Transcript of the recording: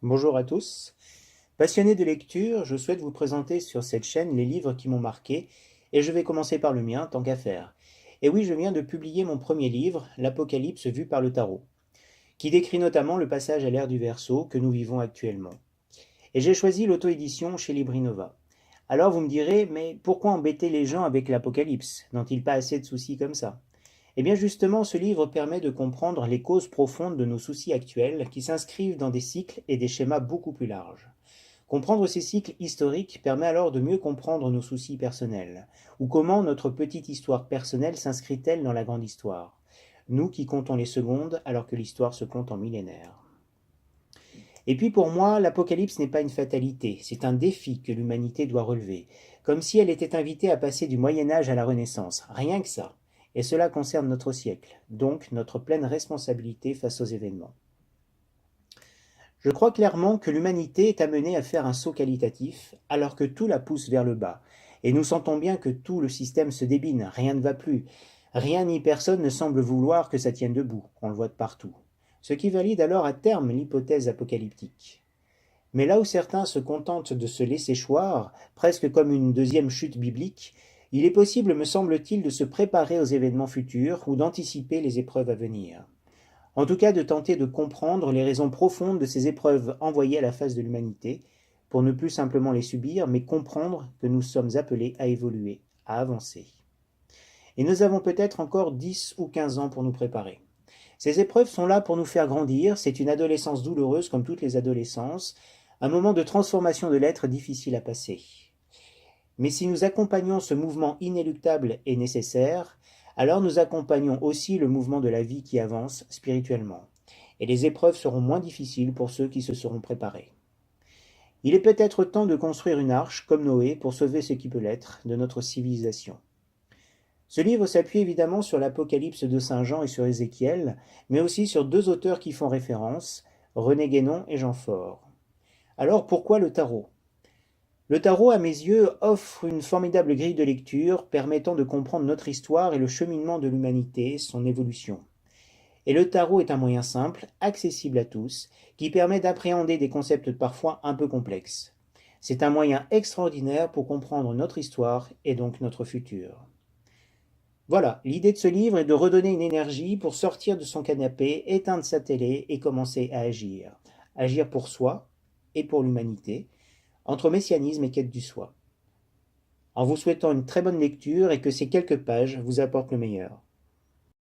Bonjour à tous. Passionné de lecture, je souhaite vous présenter sur cette chaîne les livres qui m'ont marqué, et je vais commencer par le mien, tant qu'à faire. Et oui, je viens de publier mon premier livre, L'Apocalypse vu par le tarot, qui décrit notamment le passage à l'ère du Verseau que nous vivons actuellement. Et j'ai choisi l'auto-édition chez Librinova. Alors vous me direz, mais pourquoi embêter les gens avec l'Apocalypse? N'ont-ils pas assez de soucis comme ça? Eh bien justement, ce livre permet de comprendre les causes profondes de nos soucis actuels qui s'inscrivent dans des cycles et des schémas beaucoup plus larges. Comprendre ces cycles historiques permet alors de mieux comprendre nos soucis personnels, ou comment notre petite histoire personnelle s'inscrit-elle dans la grande histoire, nous qui comptons les secondes alors que l'histoire se compte en millénaires. Et puis pour moi, l'Apocalypse n'est pas une fatalité, c'est un défi que l'humanité doit relever, comme si elle était invitée à passer du Moyen Âge à la Renaissance, rien que ça. Et cela concerne notre siècle, donc notre pleine responsabilité face aux événements. Je crois clairement que l'humanité est amenée à faire un saut qualitatif, alors que tout la pousse vers le bas. Et nous sentons bien que tout le système se débine, rien ne va plus. Rien ni personne ne semble vouloir que ça tienne debout, on le voit de partout. Ce qui valide alors à terme l'hypothèse apocalyptique. Mais là où certains se contentent de se laisser choir, presque comme une deuxième chute biblique, il est possible, me semble-t-il, de se préparer aux événements futurs ou d'anticiper les épreuves à venir. En tout cas, de tenter de comprendre les raisons profondes de ces épreuves envoyées à la face de l'humanité, pour ne plus simplement les subir, mais comprendre que nous sommes appelés à évoluer, à avancer. Et nous avons peut-être encore 10 ou 15 ans pour nous préparer. Ces épreuves sont là pour nous faire grandir, c'est une adolescence douloureuse comme toutes les adolescences, un moment de transformation de l'être difficile à passer. Mais si nous accompagnons ce mouvement inéluctable et nécessaire, alors nous accompagnons aussi le mouvement de la vie qui avance spirituellement. Et les épreuves seront moins difficiles pour ceux qui se seront préparés. Il est peut-être temps de construire une arche, comme Noé, pour sauver ce qui peut l'être de notre civilisation. Ce livre s'appuie évidemment sur l'Apocalypse de Saint Jean et sur Ézéchiel, mais aussi sur deux auteurs qui font référence, René Guénon et Jean Faure. Alors pourquoi le tarot? Le tarot, à mes yeux, offre une formidable grille de lecture permettant de comprendre notre histoire et le cheminement de l'humanité, son évolution. Et le tarot est un moyen simple, accessible à tous, qui permet d'appréhender des concepts parfois un peu complexes. C'est un moyen extraordinaire pour comprendre notre histoire et donc notre futur. Voilà, l'idée de ce livre est de redonner une énergie pour sortir de son canapé, éteindre sa télé et commencer à agir. Agir pour soi et pour l'humanité, entre messianisme et quête du soi. En vous souhaitant une très bonne lecture et que ces quelques pages vous apportent le meilleur.